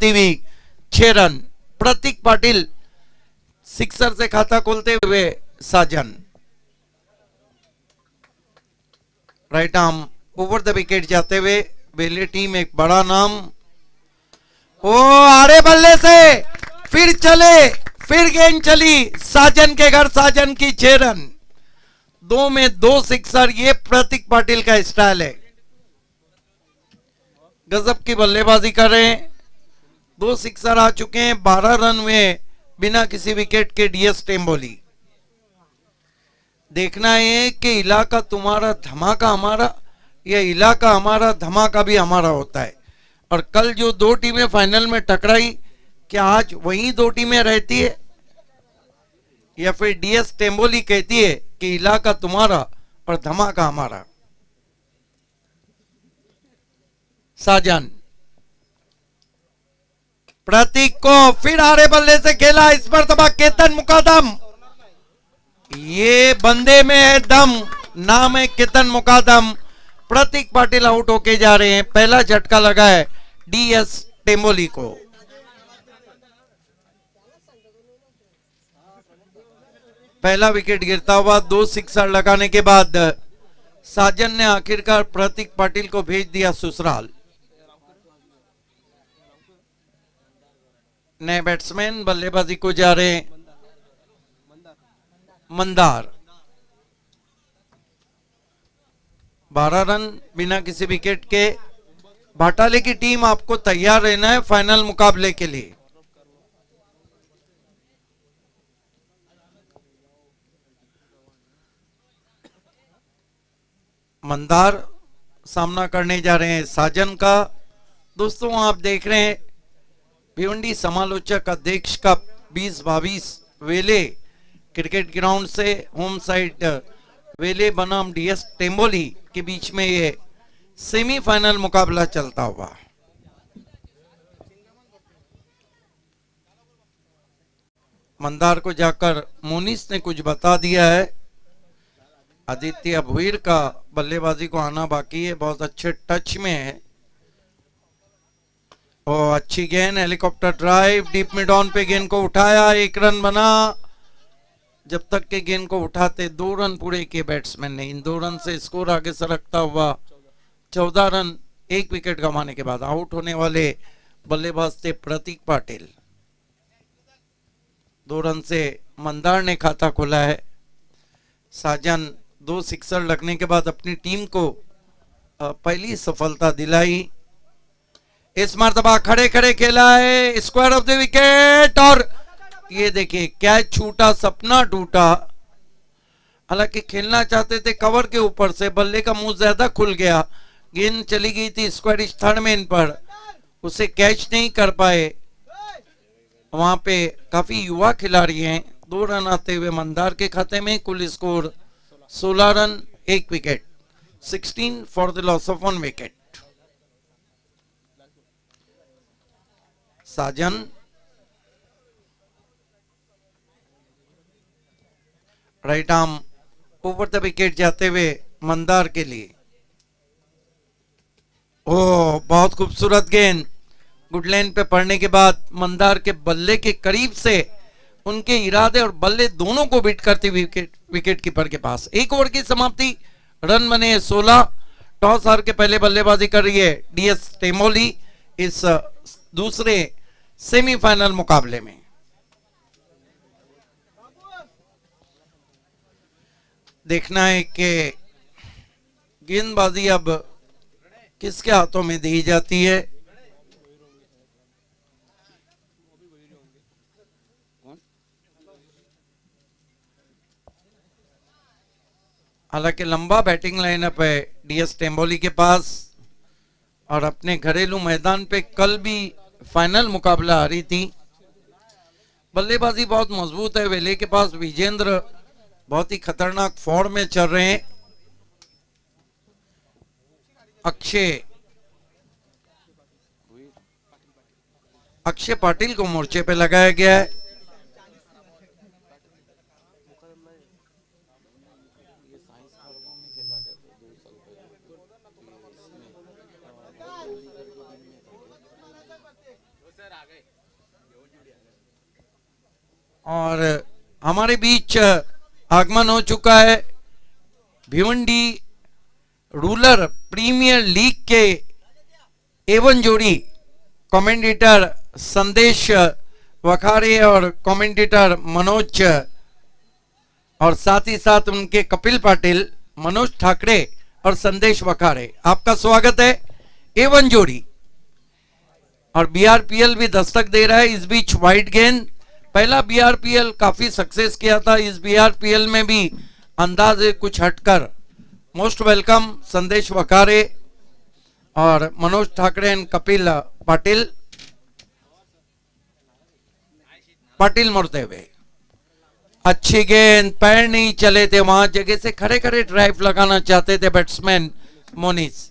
हुई 6 रन। प्रतीक पाटिल सिक्सर से खाता खोलते हुए Sajan right arm over the wicket जाते हुए वेले टीम एक बड़ा नाम। ओ आड़े बल्ले से फिर चले, फिर गेंद चली साजन के घर, साजन की 6 रन। 2 में 2 सिक्सर, ये प्रतीक पाटिल का स्टाइल है। गजब की बल्लेबाजी कर रहे हैं। 2 सिक्सर आ चुके हैं 12 रन में बिना किसी विकेट के डीएस टेम्बोली। देखना है कि इलाका तुम्हारा धमाका हमारा, यह इलाका हमारा धमाका भी हमारा होता है। और कल जो 2 टीमें फाइनल में टकराई, क्या आज वही 2 टीमें रहती है, या फिर डीएस टेम्बोली कहती है कि इलाका तुम्हारा और धमाका हमारा। साजन प्रतीक को फिर आड़े बल्ले से खेला, इस पर तबाह केतन मुकादम। ये बंदे में है दम, नाम है केतन मुकादम। प्रतीक पाटिल आउट होके जा रहे हैं। पहला झटका लगा है डीएस टेम्बोली को। पहला विकेट गिरता हुआ 2 सिक्सर लगाने के बाद साजन ने आखिरकार प्रतीक पाटिल को भेज दिया ससुराल। नए बैट्समैन बल्लेबाजी को जा रहे हैं मंदार। 12 रन बिना किसी विकेट के। भाटाले की टीम आपको तैयार रहना है फाइनल मुकाबले के लिए। मंदार सामना करने जा रहे हैं साजन का। दोस्तों आप देख रहे हैं भिवंडी समालोचक अध्यक्ष का 2022 वेले क्रिकेट ग्राउंड से होम साइड वेले बनाम डीएस टेम्बोली के बीच में ये सेमीफाइनल मुकाबला चलता हुआ। मंदार को जाकर मोनिस ने कुछ बता दिया है। आदित्य भुईर का बल्लेबाजी को आना बाकी है, बहुत अच्छे टच में है। और अच्छी गेंद, helicopter drive, deep mid on पे गेंद को उठाया, 1 रन बना। जब तक के गेंद को उठाते 2 रन पूरे किए बैट्समैन ने। इन 2 रन से स्कोर आगे सरकता हुआ 14 रन 1 विकेट गंवाने के बाद। आउट होने वाले बल्लेबाज थे प्रतीक पाटिल। 2 रन से मंदार ने खाता खोला है। साजन 2 सिक्सर लगने के बाद अपनी टीम को पहली सफलता दिलाई। इस मर्तबा खड़े खड़े खेला है, स्क्वायर ऑफ द विकेट। और ये देखिए कैच छूटा, सपना टूटा। हालांकि खेलना चाहते थे कवर के ऊपर से, बल्ले का मुंह ज्यादा खुल गया, गेंद चली गई थी स्क्वायरिश थर्ड मैन पर, उसे कैच नहीं कर पाए। वहां पे काफी युवा खिलाड़ी हैं। 2 रन आते हुए मंदार के खाते में। कुल score 16 run 1 wicket, 16 for the loss of 1 wicket. Sajan right arm over the wicket जाते हुए मंदार के लिए। ओह बहुत खूबसूरत गेंद, गुड लाइन पे पड़ने के बाद मंदार के बल्ले के करीब से उनके इरादे और बल्ले दोनों को बीट करती हुई विकेट कीपर के पास। 1 ओवर की समाप्ति, रन बने 16। टॉस हार के पहले बल्लेबाजी कर रही है डीएस टेम्बोली इस दूसरे सेमीफाइनल मुकाबले में। देखना है कि गेंदबाजी अब किसके हाथों में दी जाती है। हालांकि लंबा बैटिंग लाइनअप है डीएस टेम्बोली के पास, और अपने घरेलू मैदान पे कल भी फाइनल मुकाबला हारी थी। बल्लेबाजी बहुत मजबूत है वेले के पास। विजेंद्र बहुत ही खतरनाक फॉर्म में चल रहे हैं। अक्षय पाटिल को मोर्चे पे लगाया गया है। और हमारे बीच आगमन हो चुका है भिवंडी रूरल प्रीमियर लीग के एवन जोड़ी कमेंटेटर संदेश वखारे और कमेंटेटर मनोज, और साथ ही साथ उनके कपिल पाटिल, मनोज ठाकरे और संदेश वखारे। आपका स्वागत है एवन जोड़ी। और बीआरपीएल भी दस्तक दे रहा है। इस बीच वाइड गेंद, पहला बीआरपीएल काफी सक्सेस किया था, इस बीआरपीएल में भी अंदाजे कुछ हटकर। मोस्ट वेलकम संदेश वखारे और मनोज ठाकरे एंड कपिल पाटिल। पाटिल मुड़ते हुए, अच्छी गेंद, पैर नहीं चले थे, वहां जगह से खड़े खड़े ड्राइव लगाना चाहते थे बैट्समैन मोनिस।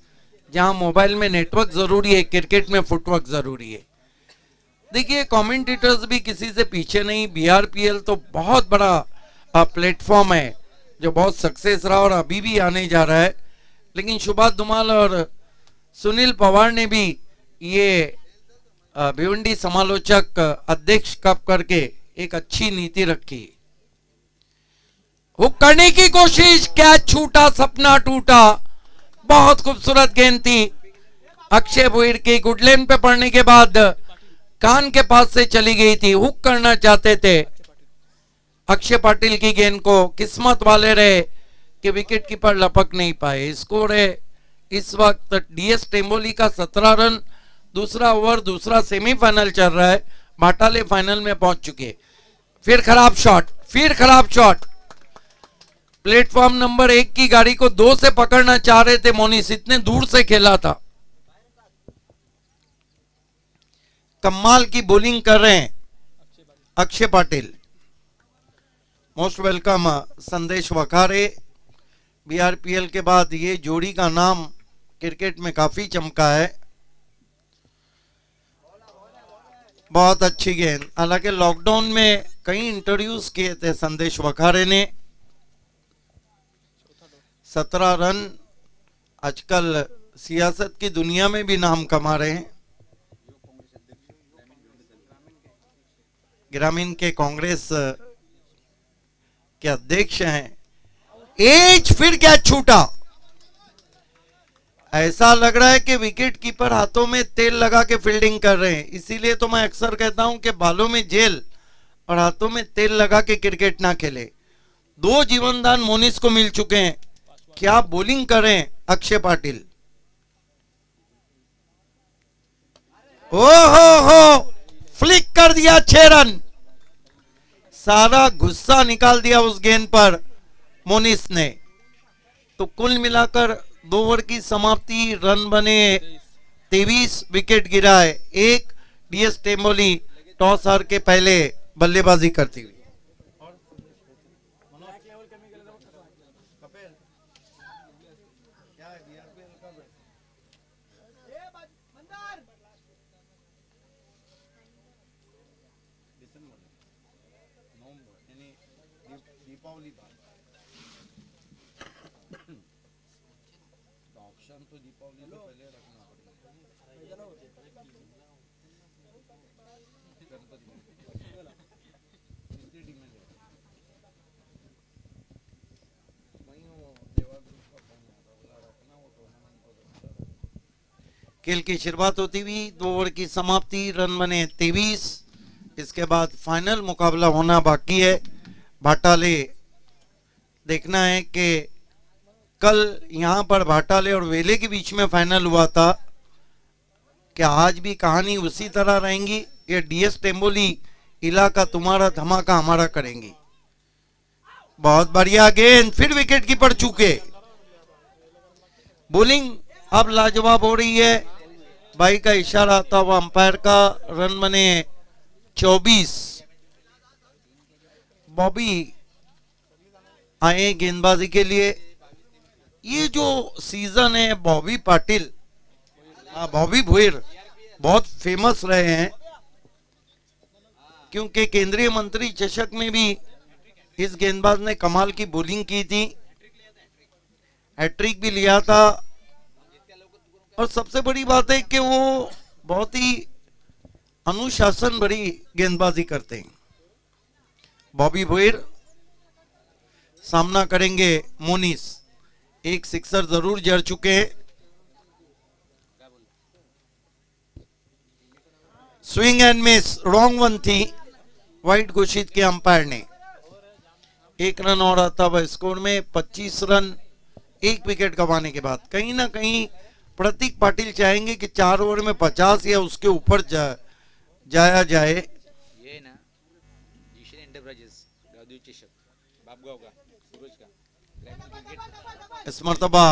जहां मोबाइल में नेटवर्क जरूरी है, क्रिकेट में फुटवर्क जरूरी है। देखिए कमेंटेटर्स भी किसी से पीछे नहीं। बीआरपीएल तो बहुत बड़ा प्लेटफॉर्म है जो बहुत सक्सेस रहा और अभी भी आने जा रहा है। लेकिन सुभाष धुमाल और सुनील पवार ने भी ये भिवंडी समालोचक अध्यक्ष कप करके एक अच्छी नीति रखी। हुक करने की कोशिश, कैच छूटा, सपना टूटा। बहुत खूबसूरत गेंद थी अक्षय भुईर की, गुडलेन पे पड़ने के बाद कान के पास से चली गई थी। हुक करना चाहते थे अक्षय पाटिल की गेंद को, किस्मत वाले रहे कि विकेट कीपर लपक नहीं पाए। स्कोर है इस वक्त डीएस टेम्बोली का 17 रन। दूसरा ओवर, दूसरा सेमीफाइनल चल रहा है, भाटाले फाइनल में पहुंच चुके। फिर खराब शॉट, फिर खराब शॉट। प्लेटफॉर्म नंबर 1 की गाड़ी को 2 से पकड़ना चाह रहे थे मोनिस, इतने दूर से खेला था। कमाल की बॉलिंग कर रहे हैं अक्षय पाटिल। मोस्ट वेलकम संदेश वखारे। बीआरपीएल के बाद ये जोड़ी का नाम क्रिकेट में काफी चमका है। बहुत अच्छी गेंद, हालांकि लॉकडाउन में कई इंटरव्यूज किए थे संदेश वखारे ने। 17 रन, आजकल सियासत की दुनिया में भी नाम कमा रहे हैं। ग्रामीण के कांग्रेस के अध्यक्ष हैं। एज, फिर क्या छूटा। ऐसा लग रहा है कि विकेट कीपर हाथों में तेल लगा के फील्डिंग कर रहे हैं। इसीलिए तो मैं अक्सर कहता हूं कि बालों में जेल और हाथों में तेल लगा के क्रिकेट ना खेले। 2 जीवनदान मोनिस को मिल चुके हैं। क्या बॉलिंग कर रहे हैं अक्षय पाटिल। हो फ्लिक कर दिया 6 रन। सारा गुस्सा निकाल दिया उस गेंद पर मोनिस ने। तो कुल मिलाकर 2 ओवर की समाप्ति, रन बने 23, विकेट गिरा है 1। डीएस टेम्बोली टॉस हार के पहले बल्लेबाजी करती हुई। खेल की शुरुआत होती हुई 2 ओवर की समाप्ति, रन बने 23। इसके बाद फाइनल मुकाबला होना बाकी है। भाटाले, देखना है कि कल यहां पर भाटाले और वेले के बीच में फाइनल हुआ था, क्या आज भी कहानी उसी तरह रहेंगी या डीएस टेम्बोली इलाका तुम्हारा धमाका हमारा करेंगी। बहुत बढ़िया गेंद, फिर विकेट कीपर चूके। बॉलिंग अब लाजवाब हो रही है। भाई का इशारा आता हुआ अंपायर का। रन बने 24। बॉबी आए गेंदबाजी के लिए। ये जो सीजन है बॉबी पाटिल, बॉबी भुईर बहुत फेमस रहे हैं, क्योंकि केंद्रीय मंत्री चषक में भी इस गेंदबाज ने कमाल की बॉलिंग की थी, हैट्रिक भी लिया था। और सबसे बड़ी बात है कि वो बहुत ही अनुशासन भरी गेंदबाजी करते हैं। बॉबी भोईर सामना करेंगे मोनिस। एक सिक्सर जरूर जड़ चुके हैं। Swing and miss, wrong one थी, वाइड घोषित किया अंपायर ने। 1 रन और आता हुआ स्कोर में 25 रन 1 विकेट गंवाने के बाद। कहीं ना कहीं प्रतीक पाटिल चाहेंगे कि 4 ओवर में 50 या उसके ऊपर जाया जाए। ये ना जिशन एंटरप्राइजेस गावदेवी चषक बापगांव का सूरज का इस मर्तबा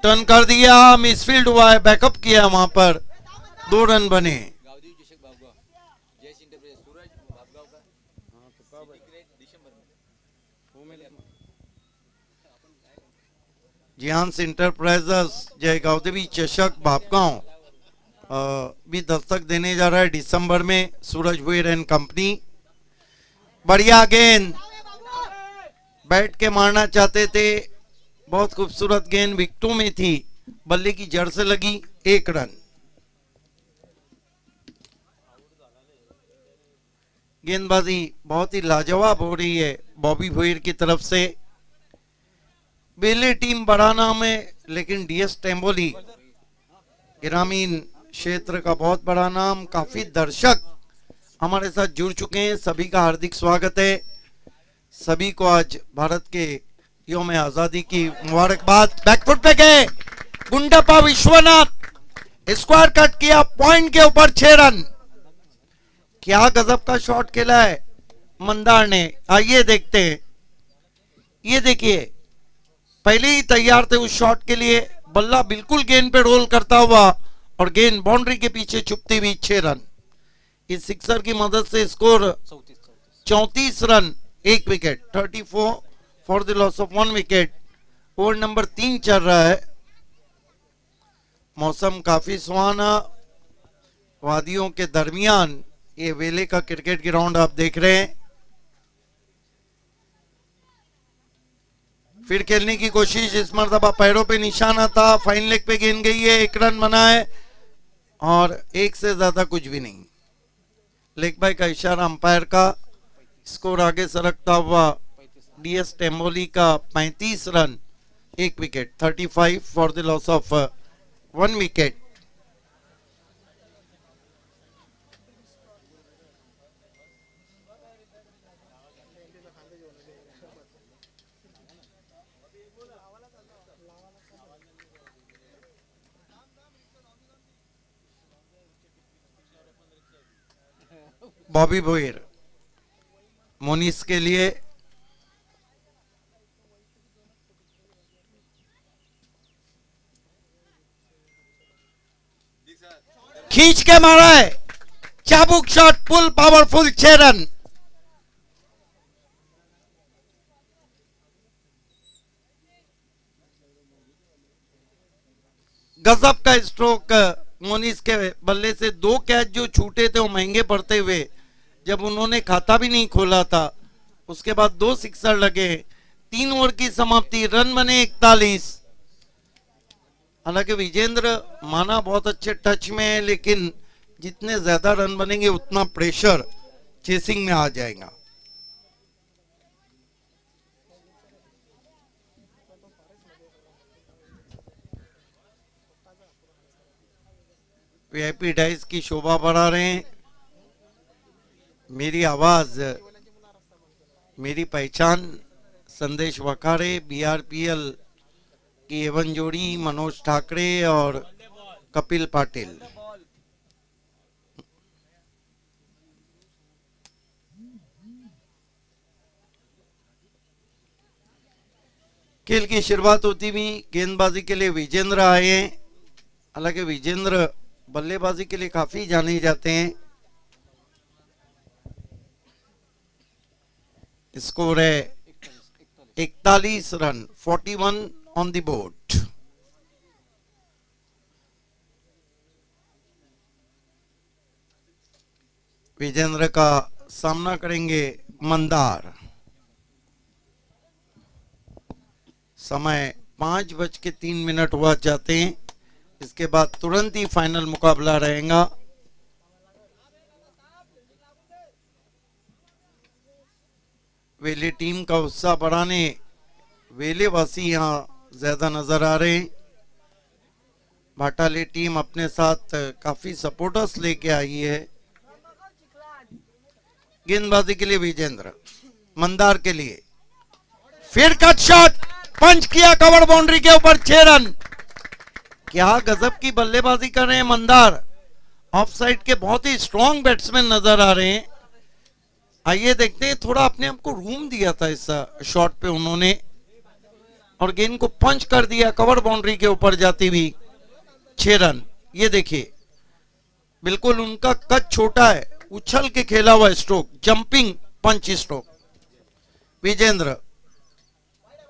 टर्न कर दिया, मिसफील्ड हुआ है, बैकअप किया, वहां पर 2 रन बने। गावदेवी चषक बापगांव जयस एंटरप्राइजेस सूरज बापगांव का दिसंबर में जियांस इंटरप्राइजेस जय गावदेवी चषक बापगांव भी दस्तक देने जा रहा है दिसंबर में। सूरज भोईर एंड कंपनी। बढ़िया गेंद, बैठ के मारना चाहते थे, बहुत खूबसूरत गेंद विकेटों में थी, बल्ले की जड़ से लगी, 1 रन। गेंदबाजी बहुत ही लाजवाब हो रही है बॉबी भोईर की तरफ से। बेले टीम बड़ा नाम है, लेकिन डीएस टेम्बोली ग्रामीण क्षेत्र का बहुत बड़ा नाम। काफी दर्शक हमारे साथ जुड़ चुके हैं, सभी का हार्दिक स्वागत है। सभी को आज भारत के यौम आजादी की मुबारकबाद। बैकफुट पे गए गुंडप्पा विश्वनाथ, स्क्वायर कट किया, पॉइंट के ऊपर 6 रन। क्या गजब का शॉट खेला है मंदार ने। आइए देखते हैं। ये देखिए, पहले ही तैयार थे उस शॉट के लिए, बल्ला बिल्कुल गेंद पे रोल करता हुआ और गेंद बाउंड्री के पीछे छुपती हुई, 6 रन। इस सिक्सर की मदद से score 34 run 1 wicket, 34 for the loss of 1 wicket. Over number 3 चल रहा है। मौसम काफी सुहाना, वादियों के दरमियान ये वेले का क्रिकेट ग्राउंड आप देख रहे हैं। फिर खेलने की कोशिश, इस मरतबा पैरों पे निशाना था, फाइन लेग पे गेंद गई है, 1 रन बना है और 1 से ज्यादा कुछ भी नहीं। लेग बाय का इशारा अंपायर का। स्कोर आगे सरकता हुआ डीएस टेम्बोली का 35 run 1 wicket, 35 for the loss of 1 wicket. Bobby Bhoir Monis के लिए खींच के मारा है, चाबुक शॉट, फुल पावरफुल, 6 रन। गजब का स्ट्रोक मोनिस के बल्ले से। 2 कैच जो छूटे थे वो महंगे पड़ते हुए, जब उन्होंने खाता भी नहीं खोला था। उसके बाद 2 सिक्सर लगे, 3 ओवर की समाप्ति, रन बने 41। हालांकि विजेंद्र माना बहुत अच्छे टच में है, लेकिन जितने ज्यादा रन बनेंगे उतना प्रेशर चेसिंग में आ जाएगा। वीआईपी डाइस की शोभा बढ़ा रहे हैं। मेरी आवाज, मेरी पहचान, संदेश वखारे, बीआरपीएल की एवन जोड़ी मनोज ठाकरे और कपिल पाटिल। खेल की शुरुआत होती हुई गेंदबाजी के लिए विजेंद्र आए हैं। हालांकि विजेंद्र बल्लेबाजी के लिए काफी जाने जाते हैं। स्कोर है 41 run, 41 on the board. Vijender का सामना करेंगे मंदार। समय 5:03 हुआ जाते हैं। इसके बाद तुरंत ही फाइनल मुकाबला रहेगा। वेले टीम का उत्साह बढ़ाने वेले वासी यहाँ ज्यादा नजर आ रहे हैं। भाटाले टीम अपने साथ काफी सपोर्टर्स लेके आई है। गेंदबाजी के लिए विजेंद्र, मंदार के लिए फिर कट शॉट, पंच किया कवर बाउंड्री के ऊपर, 6 रन। क्या गजब की बल्लेबाजी कर रहे हैं मंदार। ऑफ साइड के बहुत ही स्ट्रॉन्ग बैट्समैन नजर आ रहे हैं। आइए देखते हैं, थोड़ा अपने आप को रूम दिया था इस शॉट पे उन्होंने और गेंद को पंच कर दिया कवर बाउंड्री के ऊपर जाती हुई, 6 रन। ये देखिए बिल्कुल उनका कद छोटा है, उछल के खेला हुआ स्ट्रोक, जंपिंग पंच स्ट्रोक। विजेंद्र,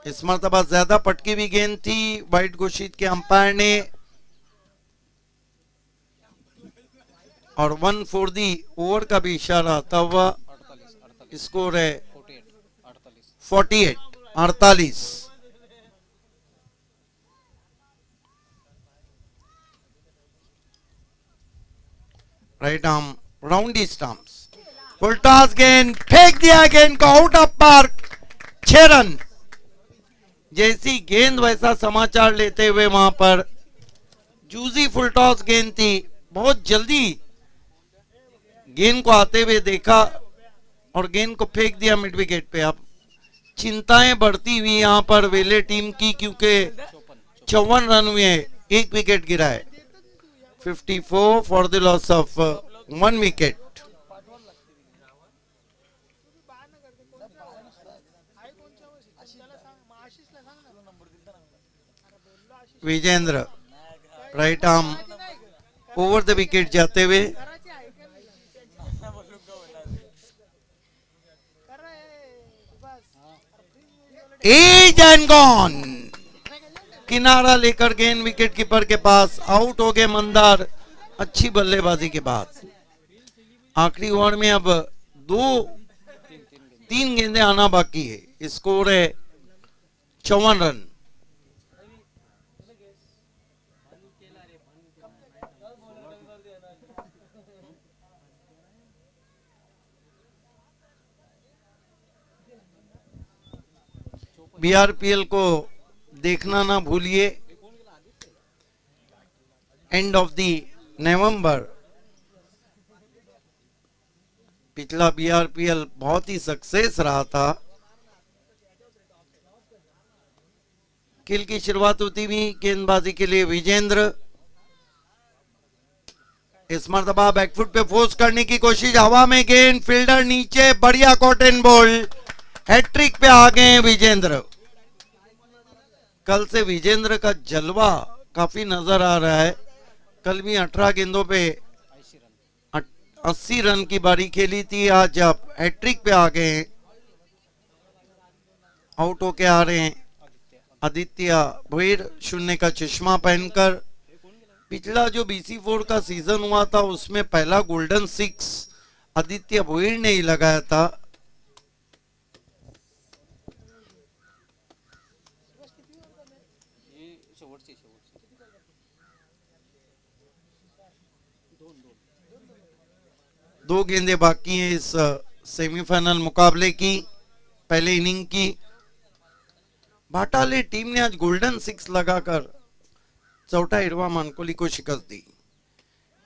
इस मरतबा ज्यादा पटकी हुई गेंद थी, वाइड घोषित के अंपायर ने और 1 फॉर दी ओवर का भी इशारा आता हुआ। स्कोर है 48। Right arm राउंडी stumps, full toss गेंद, फेंक दिया गेंद को आउट ऑफ पार्क, 6 रन। जैसी गेंद वैसा समाचार लेते हुए वहां पर जूजी फुल टॉस गेंद थी, बहुत जल्दी गेंद को आते हुए देखा और गेंद को फेंक दिया मिड विकेट पे। अब चिंताएं बढ़ती हुई यहां पर वेले टीम की, क्योंकि 54 रन हुए, 1 विकेट गिरा है। 54 for the loss of 1 wicket. Vijender right arm over the wicket जाते हुए, एज एंड गॉन, किनारा लेकर गेंद विकेट कीपर के पास, आउट हो गए मंदार अच्छी बल्लेबाजी के बाद। आखिरी ओवर में अब 3 गेंदें आना बाकी है। स्कोर है 54 रन। बीआरपीएल को देखना ना भूलिए, एंड ऑफ दी नवंबर। पिछला बीआरपीएल बहुत ही सक्सेस रहा था। खेल की शुरुआत होती हुई गेंदबाजी के लिए विजेंद्र, इस मरतबा बैकफुट पे फोर्स करने की कोशिश, हवा में गेंद, फील्डर नीचे, बढ़िया कॉटन बॉल, हैट्रिक पे आ गए विजेंद्र। कल से विजेंद्र का जलवा काफी नजर आ रहा है। कल भी 18 गेंदों पे 80 रन की बारी खेली थी, आज आप हैट्रिक पे आ गए हैं। आउट होके आ रहे हैं आदित्य भोईर, 0 का चश्मा पहनकर। पिछला जो BC4 का सीजन हुआ था उसमें पहला गोल्डन 6 आदित्य भोईर ने ही लगाया था। दो गेंदें बाकी हैं इस सेमीफाइनल मुकाबले की, पहले इनिंग की। भाटाले टीम ने आज गोल्डन 6 लगाकर चौथा इरवा मानकोली को शिकस्त दी।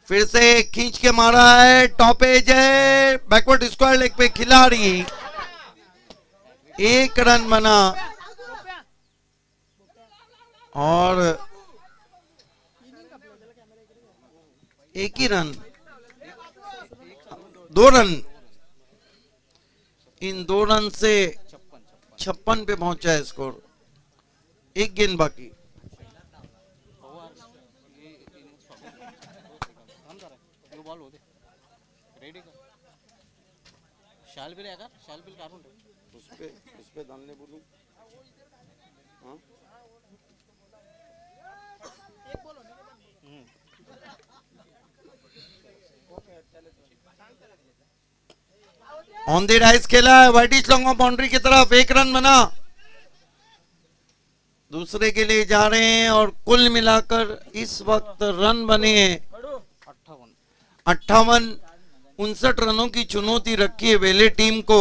फिर से खींच के मारा है, टॉप एज है, बैकवर्ड स्क्वायर लेग पे खिलाड़ी, 1 रन बना और 1 ही रन, 2 रन। इन 2 रन से 56 पे पहुंचा है स्कोर, 1 गेंद बाकी। उस पे डालने बोलूं, हाँ? ऑन द राइज खेला है, वाइटिश लॉन्ग बाउंड्री की तरफ, 1 रन बना। दूसरे के लिए जा रहे हैं और कुल मिलाकर इस वक्त रन बने हैं 58। 59 रनों की चुनौती रखी है वेले टीम को।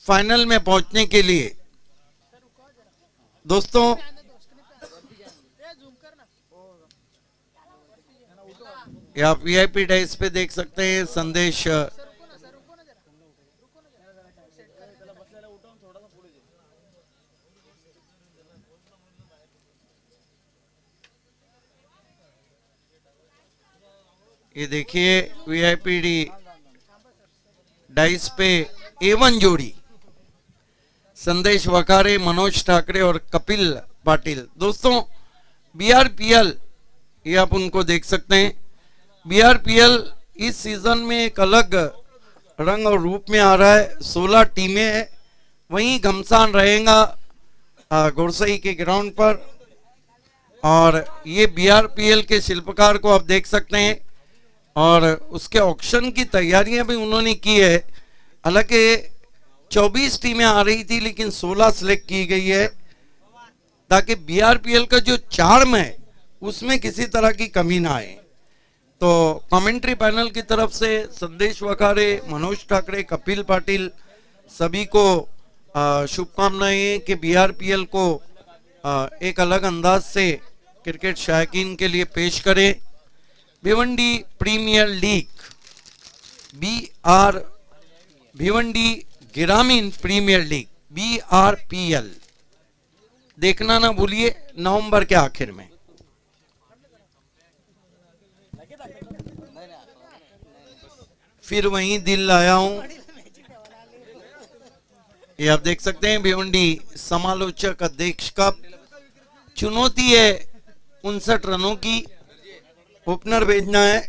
फाइनल में पहुंचने के लिए। दोस्तों ये आप वीआईपी डाइस पे देख सकते हैं संदेश ये देखिए वीआईपी डाइस पे A1 जोड़ी संदेश वखारे, मनोज ठाकरे और कपिल पाटिल। दोस्तों BRPL ये आप उनको देख सकते हैं। BRPL इस सीजन में एक अलग रंग और रूप में आ रहा है। 16 टीमें हैं। वहीं घमसान रहेगा गुरसई के ग्राउंड पर। और ये BRPL के शिल्पकार को आप देख सकते हैं और उसके ऑक्शन की तैयारियां भी उन्होंने की है। हालांकि 24 टीमें आ रही थी लेकिन 16 सिलेक्ट की गई है ताकि BRPL का जो चार्म है उसमें किसी तरह की कमी ना आए। तो कमेंट्री पैनल की तरफ से संदेश वखारे, मनोज ठाकरे, कपिल पाटिल सभी को शुभकामनाएं कि BRPL को एक अलग अंदाज से क्रिकेट शायकीन के लिए पेश करें। भिवंडी प्रीमियर लीग भिवंडी ग्रामीण प्रीमियर लीग BRPL देखना ना भूलिए नवंबर के आखिर में। फिर वहीं दिल लाया हूं। ये आप देख सकते हैं भिवंडी समालोचक अध्यक्ष कप चुनौती है 59 रनों की। ओपनर भेजना है।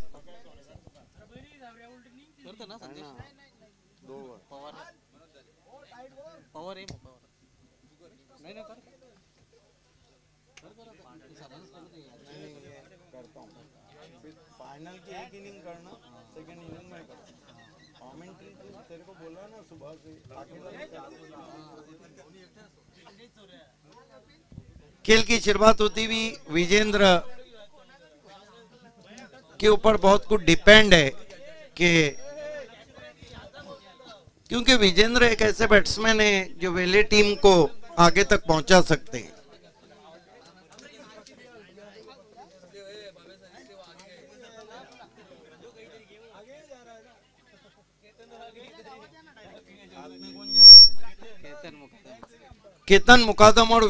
फाइनल की एक इनिंग करना, सेकंड इनिंग में कमेंट्री तेरे को बोला ना सुबह से। खेल की शुरुआत होती हुई विजेंद्र के ऊपर बहुत कुछ डिपेंड है कि क्योंकि विजेंद्र एक ऐसे बैट्समैन है जो वेले टीम को आगे तक पहुंचा सकते हैं। केतन मुकादम और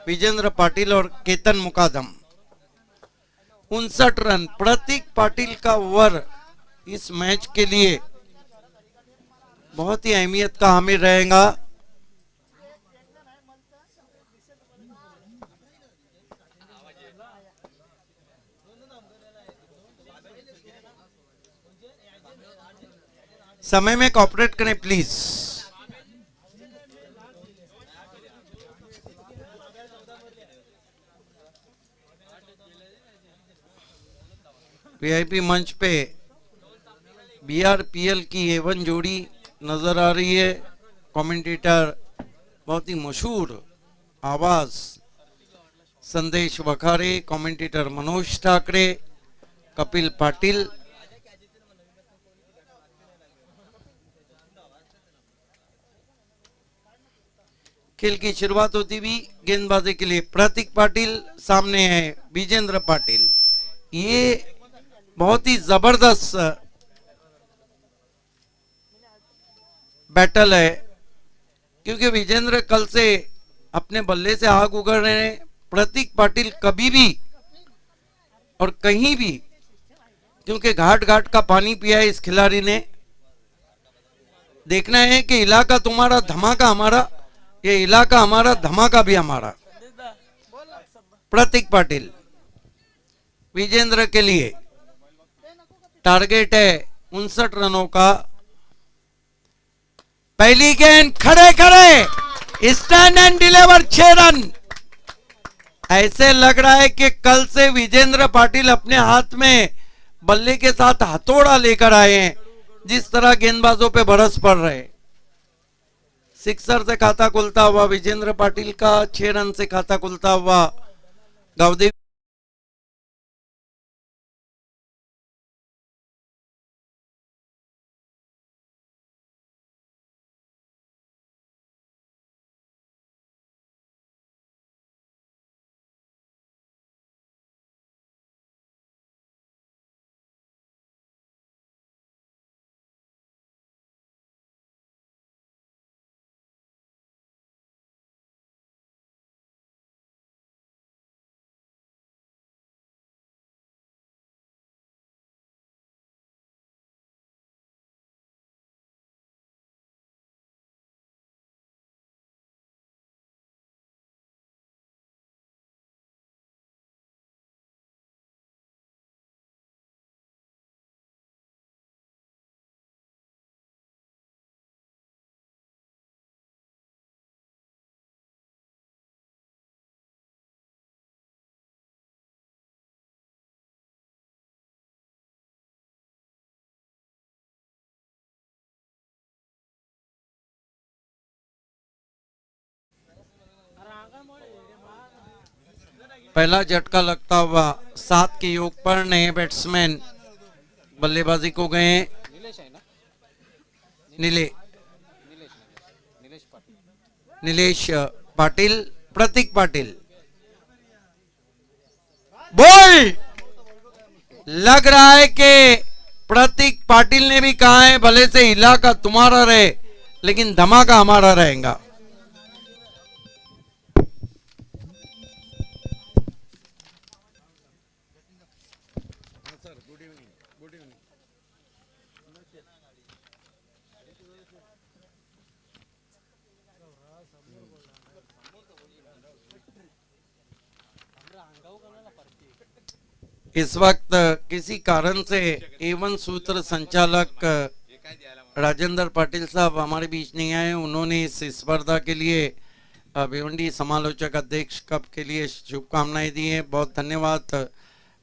विजेंद्र पाटिल और केतन मुकादम 59 रन। प्रतीक पाटिल का ओवर इस मैच के लिए बहुत ही अहमियत का हामिल रहेगा। समय में कोऑपरेट करें प्लीज। वीआईपी मंच पे BRPL की A1 जोड़ी नजर आ रही है। कमेंटेटर बहुत ही मशहूर आवाज संदेश वखारे, कमेंटेटर मनोज ठाकरे, कपिल पाटिल। खेल की शुरुआत होती हुई गेंदबाजी के लिए प्रतीक पाटिल, सामने है विजेंद्र पाटिल। ये बहुत ही जबरदस्त बैटल है क्योंकि विजेंद्र कल से अपने बल्ले से आग उगल रहे हैं। प्रतीक पाटिल कभी भी और कहीं भी, क्योंकि घाट घाट का पानी पिया है इस खिलाड़ी ने। देखना है कि इलाका तुम्हारा धमाका हमारा, ये इलाका हमारा धमाका भी हमारा। प्रतीक पाटिल विजेंद्र के लिए टारगेट है 59 रनों का। पहली गेंद खड़े खड़े स्टैंड एंड डिलीवर 6 रन। ऐसे लग रहा है कि कल से विजेंद्र पाटिल अपने हाथ में बल्ले के साथ हथौड़ा लेकर आए हैं, जिस तरह गेंदबाजों पे बरस पड़ रहे। सिक्सर से खाता खुलता हुआ विजेंद्र पाटिल का, 6 रन से खाता खुलता हुआ गावदेव पहला झटका लगता हुआ 7 के योग पर नए बैट्समैन बल्लेबाजी को गए। नीलेश पाटिल, प्रतीक पाटिल, बॉल लग रहा है कि प्रतीक पाटिल ने भी कहा है भले से इलाका तुम्हारा रहे लेकिन धमाका हमारा रहेगा। इस वक्त किसी कारण से एवन सूत्र संचालक राजेंद्र पाटिल साहब हमारे बीच नहीं आए। उन्होंने इस स्पर्धा के लिए भिवंडी समालोचक अध्यक्ष कप के लिए शुभकामनाएं दी हैं। बहुत धन्यवाद,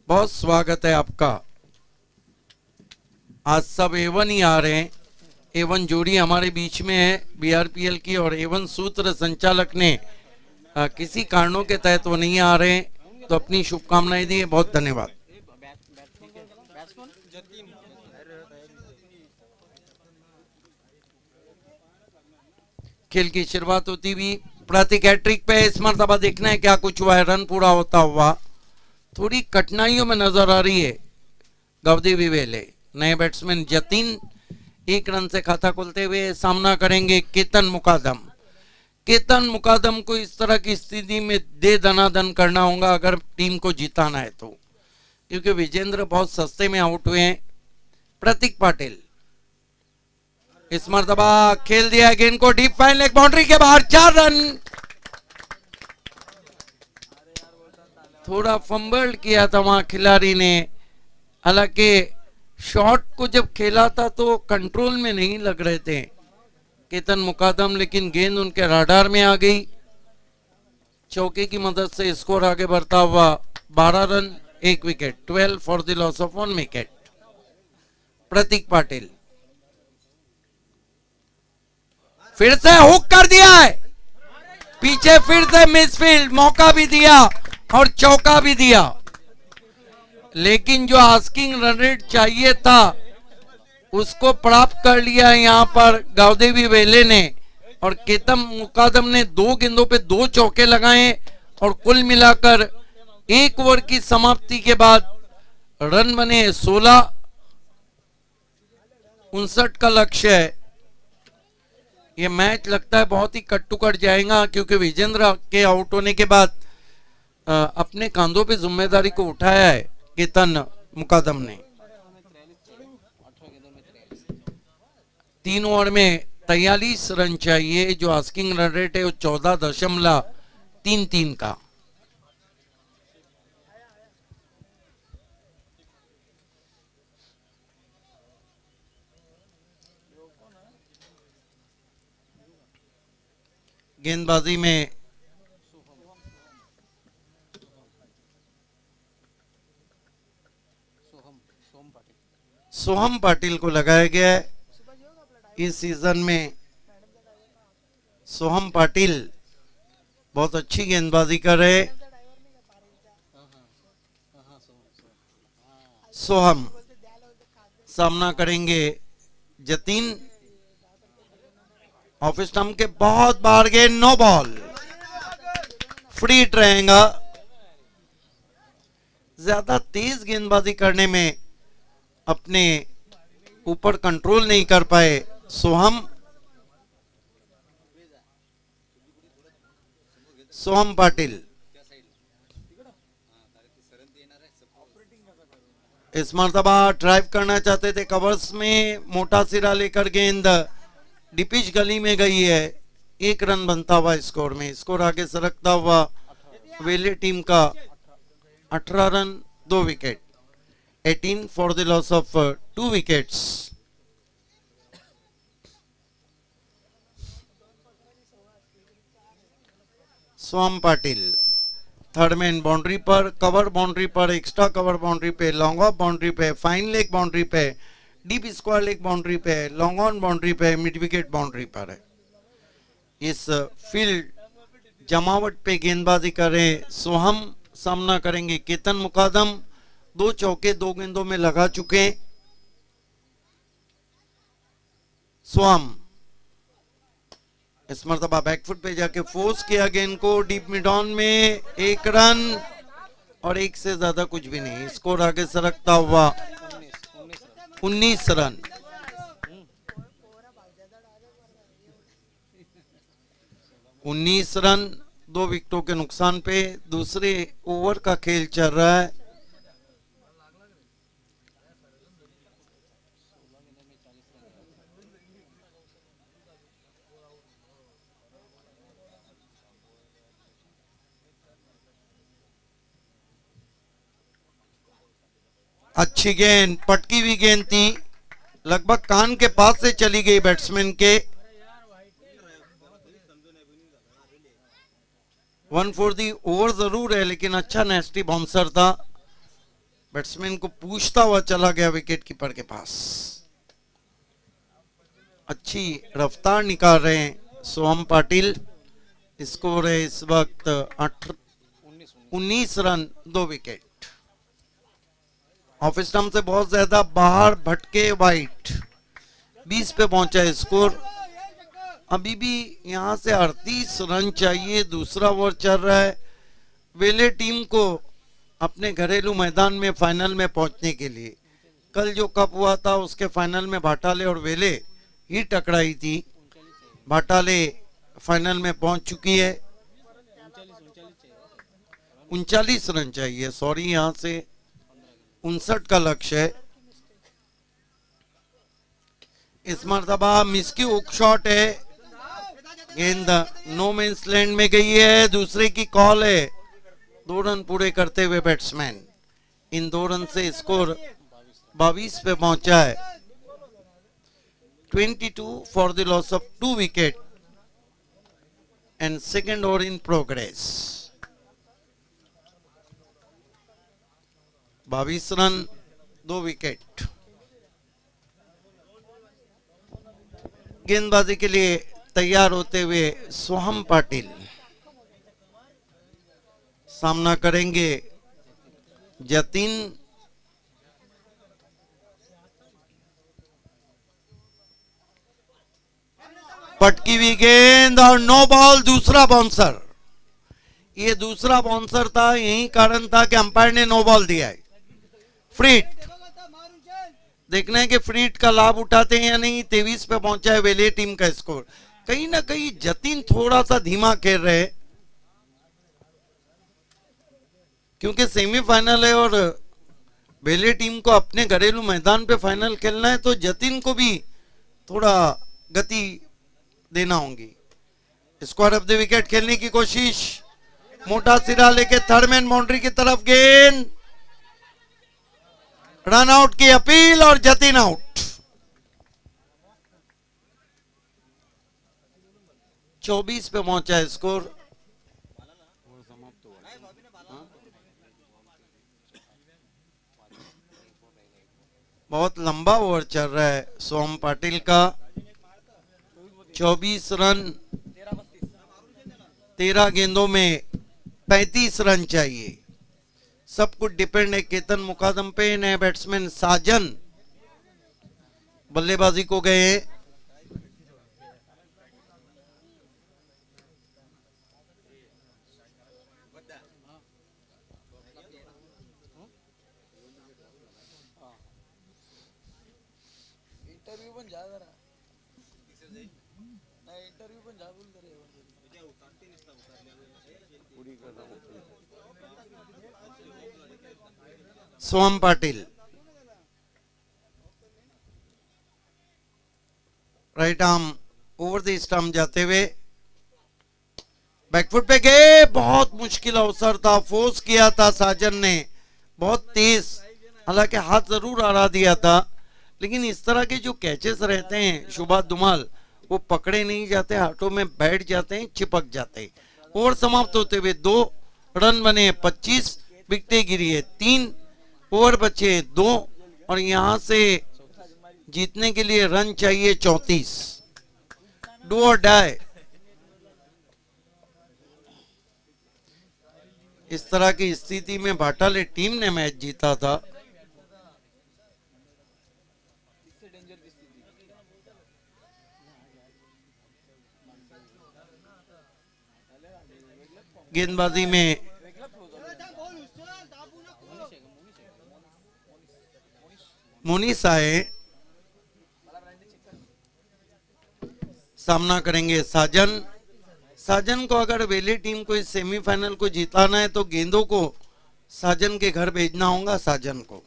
बहुत स्वागत है आपका। आज सब एवन ही आ रहे हैं। एवन जोड़ी हमारे बीच में है बीआरपीएल की, और एवन सूत्र संचालक ने किसी कारणों के तहत वो नहीं आ रहे, तो अपनी शुभकामनाएं दी है। बहुत धन्यवाद। खेल की शुरुआत होती हुई प्रतीक हैट्रिक पे। इस मरतबा देखना है क्या कुछ हुआ है। रन पूरा होता हुआ थोड़ी कठिनाइयों में नजर आ रही है गवदी विवेले। नए बैट्समैन जतीन 1 रन से खाता खोलते हुए सामना करेंगे केतन मुकादम। केतन मुकादम को इस तरह की स्थिति में दे दनादन करना होगा अगर टीम को जिताना है तो, क्योंकि विजेंद्र बहुत सस्ते में आउट हुए हैं। प्रतीक पाटिल इस मरतबा खेल दिया गेंद को डीप फाइन लेग बाउंड्री के बाहर, 4 रन। थोड़ा फंबल किया था वहां खिलाड़ी ने, हालांकि शॉट को जब खेला था तो कंट्रोल में नहीं लग रहे थे केतन मुकादम, लेकिन गेंद उनके राडार में आ गई। चौके की मदद से स्कोर आगे बढ़ता हुआ 12 run 1 wicket, 12 for the loss of 1 wicket. Prateek Patil फिर से हुक कर दिया है, पीछे फिर से मिसफील्ड, मौका भी दिया और चौका भी दिया, लेकिन जो आस्किंग रन रेट चाहिए था उसको प्राप्त कर लिया है यहां पर गावदेवी वेले ने। और केतन मुकादम ने 2 गेंदों पे 2 चौके लगाए और कुल मिलाकर 1 ओवर की समाप्ति के बाद रन बने 16। 59 का लक्ष्य है। ये मैच लगता है बहुत ही कट टू कट जाएगा, क्योंकि विजेंद्र के आउट होने के बाद अपने कांधों पे जिम्मेदारी को उठाया है केतन मुकादम ने। 3 ओवर में 43 रन चाहिए। जो आस्किंग रन रेट है वो 14.33 का। गेंदबाजी में सोहम पाटिल को लगाया गया है। इस सीजन में सोहम पाटिल बहुत अच्छी गेंदबाजी कर रहे। सोहम सामना करेंगे जतीन। ऑफ स्टंप के बहुत बाहर गए, नो बॉल, फ्री हिट रहेगा। ज्यादा तेज गेंदबाजी करने में अपने ऊपर कंट्रोल नहीं कर पाए सोहम पाटिल। इस मरतबा ड्राइव करना चाहते थे कवर्स में, मोटा सिरा लेकर गेंद डिपिच गली में गई है। 1 रन बनता हुआ स्कोर में। स्कोर आगे सरकता हुआ वेले टीम का 18 run 2 wicket, 18 for the loss of 2 wickets. Soham Patil third man boundary पर, कवर बाउंड्री पर, एक्स्ट्रा कवर बाउंड्री पे, लॉन्ग ऑफ बाउंड्री पे, फाइन लेग बाउंड्री पे, डीप स्क्वायर लेग बाउंड्री पे, लॉन्ग ऑन बाउंड्री पे, मिड विकेट बाउंड्री पर है। इस फील्ड जमावट पे गेंदबाजी कर रहे सोहम सामना करेंगे केतन मुकादम। 2 चौके 2 गेंदों में लगा चुके। स्वाम इस मरतबा बैकफुट पे जाके फोर्स किया गेंद को डीप मिड ऑन में। 1 रन और 1 से ज्यादा कुछ भी नहीं। स्कोर आगे सरकता हुआ 19 रन। उन्नीस रन 2 विकेटों के नुकसान पे दूसरे ओवर का खेल चल रहा है। अच्छी गेंद, पटकी हुई गेंद थी, लगभग कान के पास से चली गई बैट्समैन के। 1 फॉर दी ओवर जरूर है, लेकिन अच्छा नेस्टी बाउंसर था। बैट्समैन को पूछता हुआ चला गया विकेट कीपर के पास। अच्छी रफ्तार निकाल रहे हैं सोहम पाटिल। स्कोर है इस वक्त 19 रन 2 विकेट। ऑफ स्टंप से बहुत ज्यादा बाहर भटके वाइट। 20 पे पहुंचा है स्कोर। अभी भी यहां से 38 रन चाहिए। दूसरा ओवर चल रहा है। वेले टीम को अपने घरेलू मैदान में फाइनल में पहुंचने के लिए, कल जो कप हुआ था उसके फाइनल में भाटाले और वेले ही टकराई थी। भाटाले फाइनल में पहुंच चुकी है। 39 रन चाहिए, सॉरी, यहां से 59 का लक्ष्य है। इस मरतबा मिस की हुक शॉट है। गेंद नो मैंस लैंड में गई है। दूसरे की कॉल है। 2 रन पूरे करते हुए बैट्समैन। इन 2 रन से स्कोर 22 पे पहुंचा है। 22 for the loss of 2 wicket and second over in progress. 22 run 2 wicket. गेंदबाजी के लिए तैयार होते हुए सोहम पाटिल सामना करेंगे जतिन। पटकी हुई गेंद और नो बॉल। दूसरा बाउंसर, ये दूसरा बाउंसर था। यही कारण था कि अंपायर ने नो बॉल दिया है। फ्रीट देखना है कि फ्रीट का लाभ उठाते हैं या नहीं। 23 पे पहुंचा है वेले टीम का स्कोर। कहीं ना कहीं जतिन थोड़ा सा धीमा खेल रहे हैं, क्योंकि सेमीफाइनल है और वेले टीम को अपने घरेलू मैदान पे फाइनल खेलना है, तो जतिन को भी थोड़ा गति देना होगी। स्क्वायर ऑफ द विकेट खेलने की कोशिश। मोटा सिरा लेके थर्ड मैन बाउंड्री की तरफ गेंद। रन आउट की अपील और जतिन आउट। 24 पे पहुंचा है स्कोर। बहुत लंबा ओवर चल रहा है सोहम पाटिल का। 24 रन 13 गेंदों में 35 रन चाहिए। सब कुछ डिपेंड है केतन मुकादम पे। नए बैट्समैन साजन बल्लेबाजी को गए। इंटरव्यू पण जा जरा नाही इंटरव्यू पण जा बोल करे Soham Patil right arm over the stump जाते हुए बैकफुट पे गए। बहुत मुश्किल अवसर था, फोर्स किया था साजन ने बहुत तेज, हालांकि हाथ जरूर आड़ा दिया था, लेकिन इस तरह के जो कैचेस रहते हैं शुभा दुमाल, वो पकड़े नहीं जाते, हाथों में बैठ जाते हैं, चिपक जाते हैं। ओवर समाप्त होते हुए 2 रन बने, 25 विकेटें गिरी है, 3 ओवर बचे 2 और यहां से जीतने के लिए रन चाहिए 34। डू और डाई। इस तरह की स्थिति में भाटाले टीम ने मैच जीता था। इससे डेंजर की स्थिति। गेंदबाजी में मोनिस आए, सामना करेंगे साजन। साजन को अगर वेले टीम को इस सेमीफाइनल को जिताना है तो गेंदों को साजन के घर भेजना होगा साजन को।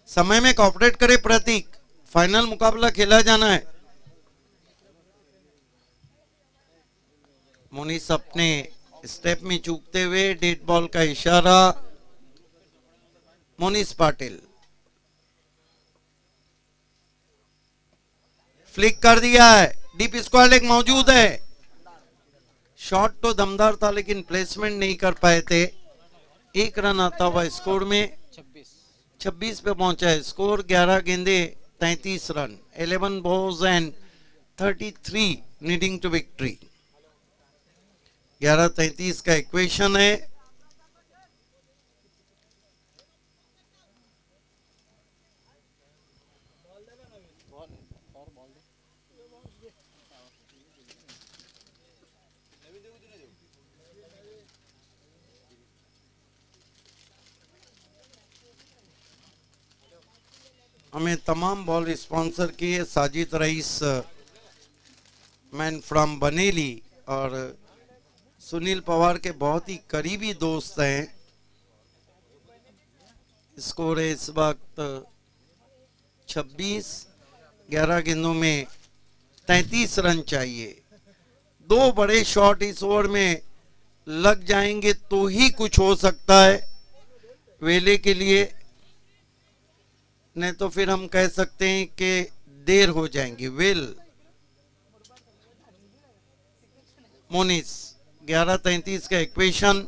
समय में कॉपरेट करे प्रतीक, फाइनल मुकाबला खेला जाना है। मोनिस अपने स्टेप में चूकते हुए डेड बॉल का इशारा। मोनिस पाटिल फ्लिक कर दिया है, डीप स्क्वायर लेग मौजूद है। शॉट तो दमदार था लेकिन प्लेसमेंट नहीं कर पाए थे। एक रन आता हुआ स्कोर में 26 पे पहुंचा है स्कोर। 11 गेंदे 33 run, 11 balls and 33 needing to victory. 11-33 का इक्वेशन है। हमें तमाम बॉल स्पॉन्सर किए साजिद रईस, मैन फ्रॉम बनेली, और सुनील पवार के बहुत ही करीबी दोस्त हैं। स्कोर है इस वक्त 26, 11 गेंदों में 33 रन चाहिए। 2 बड़े शॉट इस ओवर में लग जाएंगे तो ही कुछ हो सकता है वेले के लिए, नहीं तो फिर हम कह सकते हैं कि देर हो जाएंगी। वेल मोनिस 11-33 का इक्वेशन।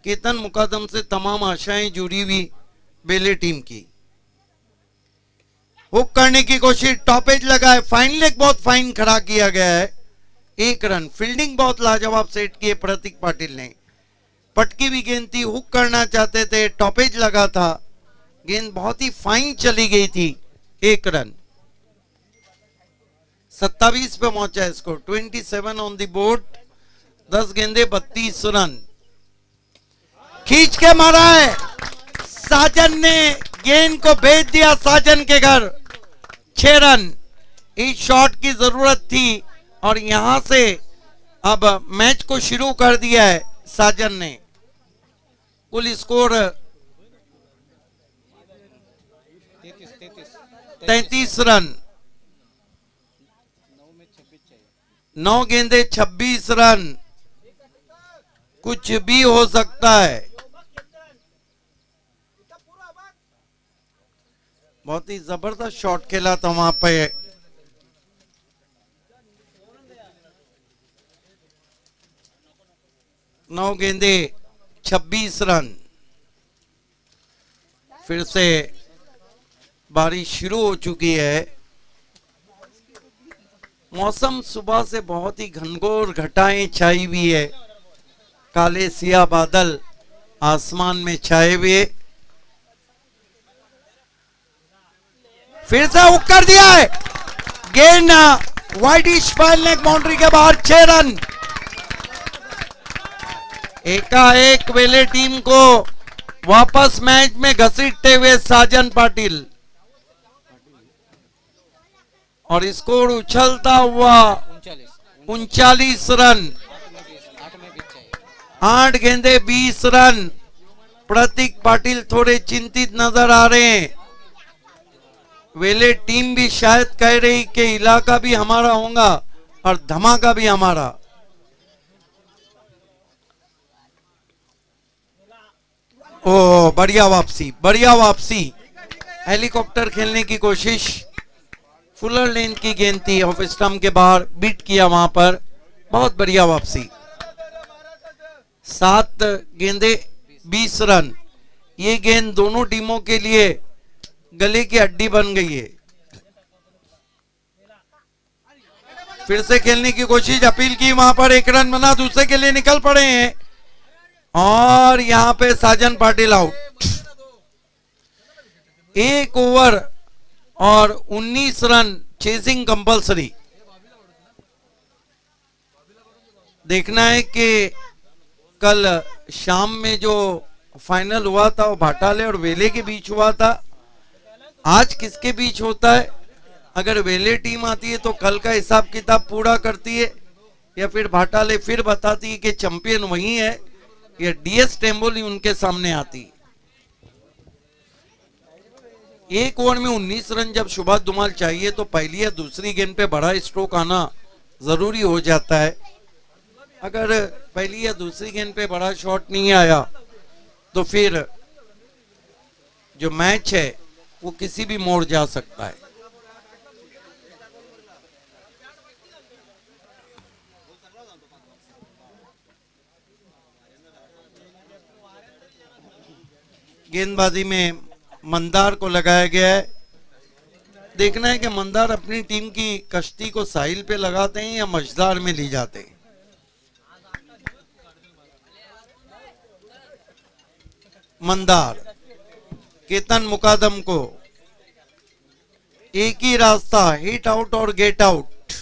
केतन मुकादम से तमाम आशाएं जुड़ी हुई बेले टीम की। हुक करने की कोशिश, टॉपेज लगा है, फाइन लेग बहुत फाइन खड़ा किया गया है। 1 रन। फील्डिंग बहुत लाजवाब सेट किए प्रतीक पाटिल ने। पटकी भी गेंद थी, हुक करना चाहते थे, टॉपेज लगा था, गेंद बहुत ही फाइन चली गई थी। 1 रन। 27 पे पहुंचा है स्कोर, 27 ऑन द बोर्ड। 10 गेंदे 32 रन। खींच के मारा है, साजन ने गेंद को भेज दिया साजन के घर। 6 रन। इस शॉट की जरूरत थी और यहां से अब मैच को शुरू कर दिया है साजन ने। कुल स्कोर 33 रन। 9 गेंदे 26 रन। कुछ भी हो सकता है। बहुत ही जबरदस्त शॉट खेला था वहां पे। नौ गेंदे 26 रन। फिर से बारिश शुरू हो चुकी है। मौसम सुबह से बहुत ही घनघोर घटाएं छाई हुई है। काले सिया बादल आसमान में छाए हुए। फिर से हुक कर दिया है, गेंद वाइडिश फाइल लेग बाउंड्री के बाहर। 6 रन। एकाएक वेले टीम को वापस मैच में घसीटते हुए साजन पाटिल, और स्कोर उछलता हुआ 39 रन। 8 गेंदे 20 रन। प्रतीक पाटिल थोड़े चिंतित नजर आ रहे हैं। वेले टीम भी शायद कह रही कि इलाका भी हमारा होगा और धमाका भी हमारा। ओ बढ़िया वापसी, बढ़िया वापसी। हेलीकॉप्टर खेलने की कोशिश। फुलर लेन की गेंद थी, ऑफ स्टंप के बाहर बीट किया वहां पर। बहुत बढ़िया वापसी। 7 गेंदे 20 रन। ये गेंद दोनों टीमों के लिए गले की हड्डी बन गई है। फिर से खेलने की कोशिश, अपील की, वहां पर 1 रन बना, दूसरे के लिए निकल पड़े हैं और यहां पे साजन पाटिल आउट। 1 ओवर और 19 रन, चेजिंग कंपलसरी। देखना है कि कल शाम में जो फाइनल हुआ था वो भाटाले और वेले के बीच हुआ था, आज किसके बीच होता है। अगर वेले टीम आती है तो कल का हिसाब किताब पूरा करती है, या फिर भाटाले फिर बताती है कि चैंपियन वही है, या डीएस टेम्बोली उनके सामने आती है। 1 ओवर में 19 रन जब सुभाष धुमाल चाहिए तो पहली या दूसरी गेंद पे बड़ा स्ट्रोक आना जरूरी हो जाता है। अगर पहली या दूसरी गेंद पे बड़ा शॉट नहीं आया तो फिर जो मैच है वो किसी भी मोड़ जा सकता है। गेंदबाजी में मंदार को लगाया गया है। देखना है कि मंदार अपनी टीम की कश्ती को साहिल पे लगाते हैं या मझदार में ली जाते हैं। मंदार केतन मुकादम को एक ही रास्ता, हिट आउट और गेट आउट।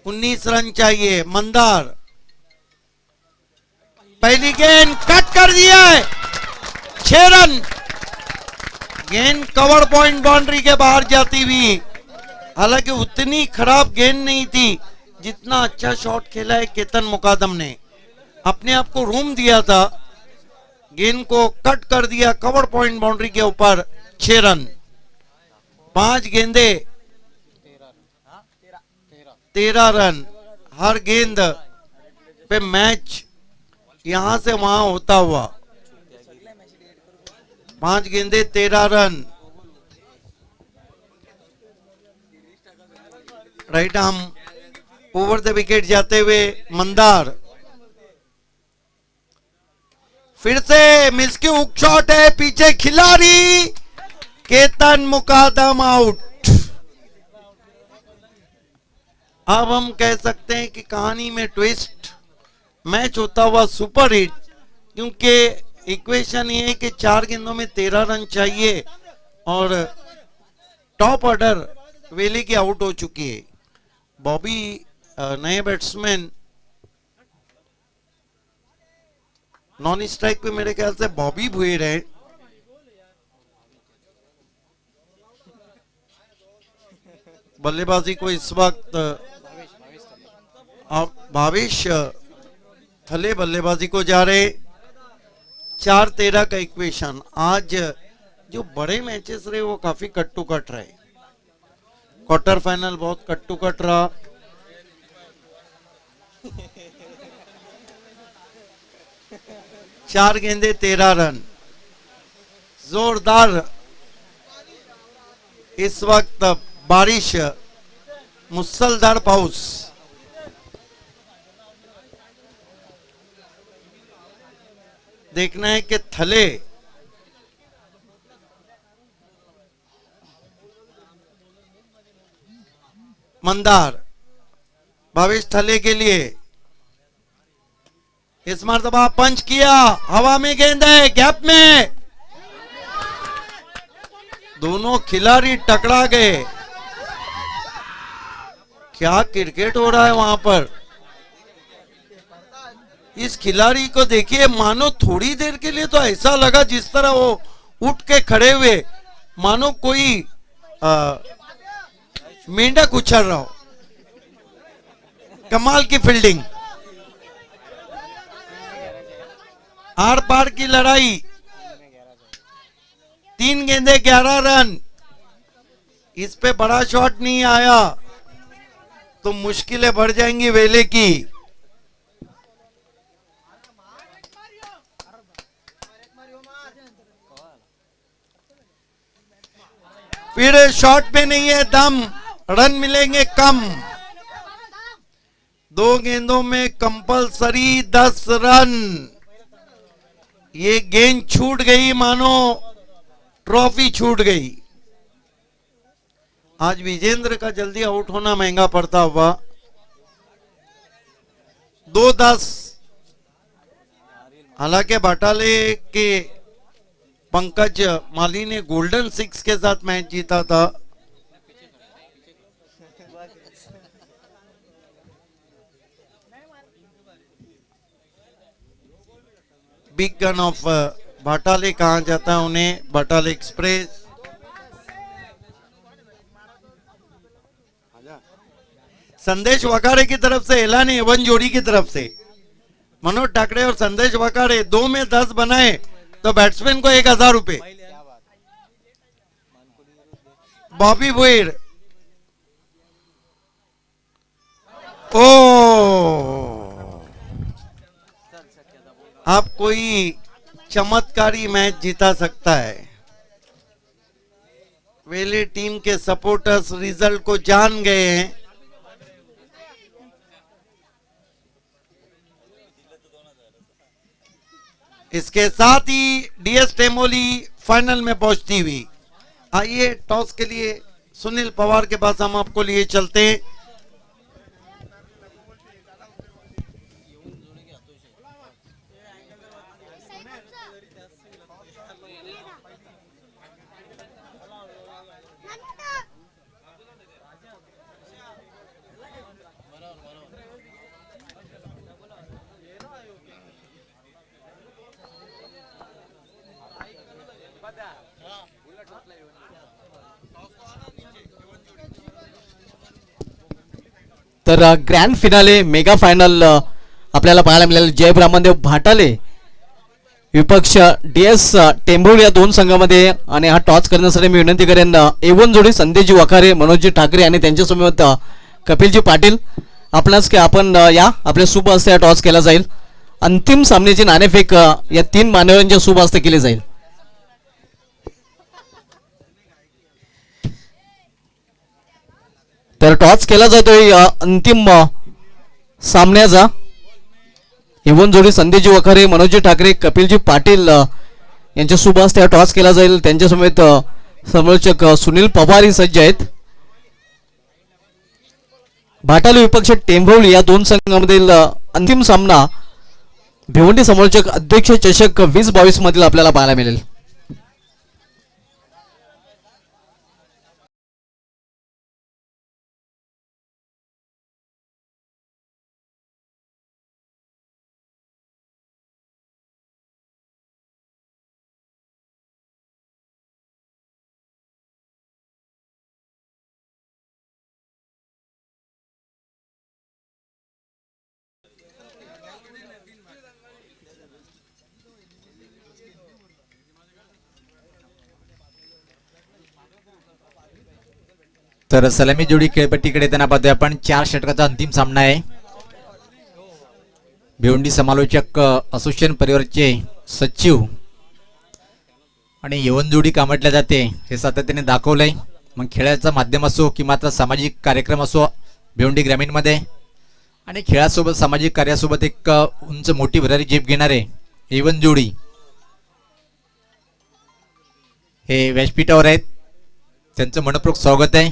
19 रन चाहिए। मंदार पहली गेंद कट कर दिया है, 6 रन। गेंद कवर पॉइंट बाउंड्री के बाहर जाती हुई, हालांकि उतनी खराब गेंद नहीं थी जितना अच्छा शॉट खेला है केतन मुकादम ने। अपने आप को रूम दिया था, गेंद को कट कर दिया कवर पॉइंट बाउंड्री के ऊपर। 6 रन। 5 गेंदे 13 रन। हर गेंद पे मैच यहां से वहां होता हुआ। 5 गेंदे 13 run. Right arm over the wicket जाते हुए मंदार। फिर से मिस की हुक शॉट है, पीछे खिलाड़ी, केतन मुकादम आउट। अब हम कह सकते हैं कि कहानी में ट्विस्ट, मैच होता हुआ सुपर हिट, क्योंकि इक्वेशन ये है कि 4 गेंदों में 13 रन चाहिए और टॉप ऑर्डर वेले की आउट हो चुकी है। बॉबी नए बैट्समैन, नॉन स्ट्राइक पे मेरे ख्याल से बॉबी भुएर है। बल्लेबाजी को इस वक्त भावेश थले बल्लेबाजी को जा रहे। 4-13 का इक्वेशन। आज जो बड़े मैचेस रहे वो काफी कट टू कट रहे। क्वार्टर फाइनल बहुत कट टू कट रहा। चार गेंदे 13 रन। जोरदार इस वक्त बारिश, मुसलधार पाऊस। देखना है कि थले मंदार, भावेश थले के लिए इस मरतबा पंच किया, हवा में गेंद है, गैप में दोनों खिलाड़ी टकरा गए। क्या क्रिकेट हो रहा है वहां पर। इस खिलाड़ी को देखिए, मानो थोड़ी देर के लिए तो ऐसा लगा जिस तरह वो उठ के खड़े हुए मानो कोई मेंढक उछल रहा हो। कमाल की फील्डिंग, आर पार की लड़ाई। 3 गेंदे 11 रन। इस पे बड़ा शॉट नहीं आया तो मुश्किलें बढ़ जाएंगी वेले की। फिर शॉट पे नहीं है दम, रन मिलेंगे कम। 2 गेंदों में कंपलसरी 10 रन। ये गेंद छूट गई, मानो ट्रॉफी छूट गई। आज विजेंद्र का जल्दी आउट होना महंगा पड़ता हुआ। 2-10। हालांकि बाटाले के पंकज माली ने गोल्डन 6 के साथ मैच जीता था। बिग गन ऑफ बाटाले कहा जाता है उन्हें, बाटाले एक्सप्रेस। संदेश वकारे की तरफ से ऐलान है, एवन जोड़ी की तरफ से मनोज ठाकरे और संदेश वकारे 2 में 10 बनाए तो बैट्समैन को 1000 रुपए। बॉबी बुइर, ओ आप कोई चमत्कारी मैच जीता सकता है। वेले टीम के सपोर्टर्स रिजल्ट को जान गए हैं। इसके साथ ही डीएस टेमोली फाइनल में पहुंचती हुई। आइए टॉस के लिए सुनील पवार के पास हम आपको लिए चलते हैं। तर ग्रँड फिनाले मेगा फायनल आपल्याला पाहायला मिळाले। जय ब्राह्मणदेव भाटाले विपक्ष डीएस टेंभुर्णी या दोन संघामध्ये, आणि हा टॉस करण्यासाठी मी विनंती करेन एवन जोडी संदेशजी वखारे, मनोजजी ठाकरे आणि त्यांच्यासमवेत कपिलजी पाटील आपणास की आपण या आपल्या शुभ हस्ते हा टॉस केला जाईल। अंतिम सामन्याची नाणेफेक या 3 मान्यवरांच्या शुभ हस्ते केली जाईल। तर टॉस केला जातोय अंतिम सामन्याचा। एवन जोडी संदेशजी वखारे, मनोजजी ठाकरे, कपिलजी पाटील यांच्या शुभ हस्ते हा टॉस केला जाईल। त्यांच्यासमवेत समालोचक सुनील पवार सज्ज आहेत। भाटाले विपक्ष टेंभुर्णी या दोन संघांमधील अंतिम सामना भिवंडी समालोचक अध्यक्ष चषक 2022 मधील आपल्याला पाहायला मिळेल। तर सलामी जोडी खेळपट्टीकडे त्यांना पाहतोय आपण। 4 षटकाचा अंतिम सामना आहे। भिवंडी समालोचक असोसिएशन परिवारचे सचिव आणि यवन जोडी का म्हटल्या जाते हे सातत्याने दाखवलंय। मग खेळाचा माध्यम असो किंवा आता सामाजिक कार्यक्रम असो भिवंडी ग्रामीण मध्ये, आणि खेळासोबत सामाजिक कार्यासोबत एक उंच मोठी भरारी झेप घेणारे यवन जोडी हे व्यासपीठावर आहेत। त्यांचं मनपूर्वक स्वागत आहे।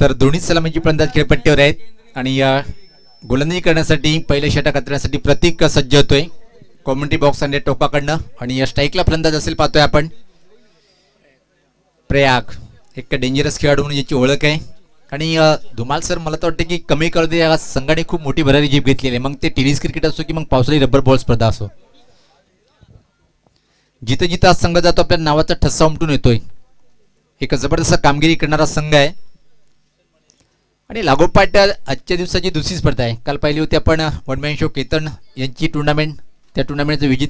तर दोन्ही सलामीची फलंदाज खेळपट्टीवर आहेत आणि या गोलंदाजी करण्यासाठी पहिले षटक हाताळण्यासाठी प्रतीक सज्ज होतोय कॉमेंट्री बॉक्स आणि टोकाकडनं, आणि या स्ट्राईकला फलंदाज असेल पाहतोय आपण प्रयाग, एक डेंजरस खेळाडू म्हणून याची ओळख आहे। आणि धुमाल सर मला तर वाटतं की कमी काळात या संघाने खूप मोठी भरारी झेप घेतलेली आहे, मग ते टेनिस क्रिकेट असो की मग पावसाळी रबर बॉल स्पर्धा असो। जिथे जिथे आज संघ जातो आपल्या नावाचा ठसा उमटून येतोय। एक जबरदस्त कामगिरी करणारा संघ आहे आणि लागोपाठ आजच्या दिवसाची दुसरी स्पर्धा आहे। काल पाहिली होती आपण वन मॅन शो केतन यांची टुर्नामेंट, त्या टुर्नामेंटचा विजेता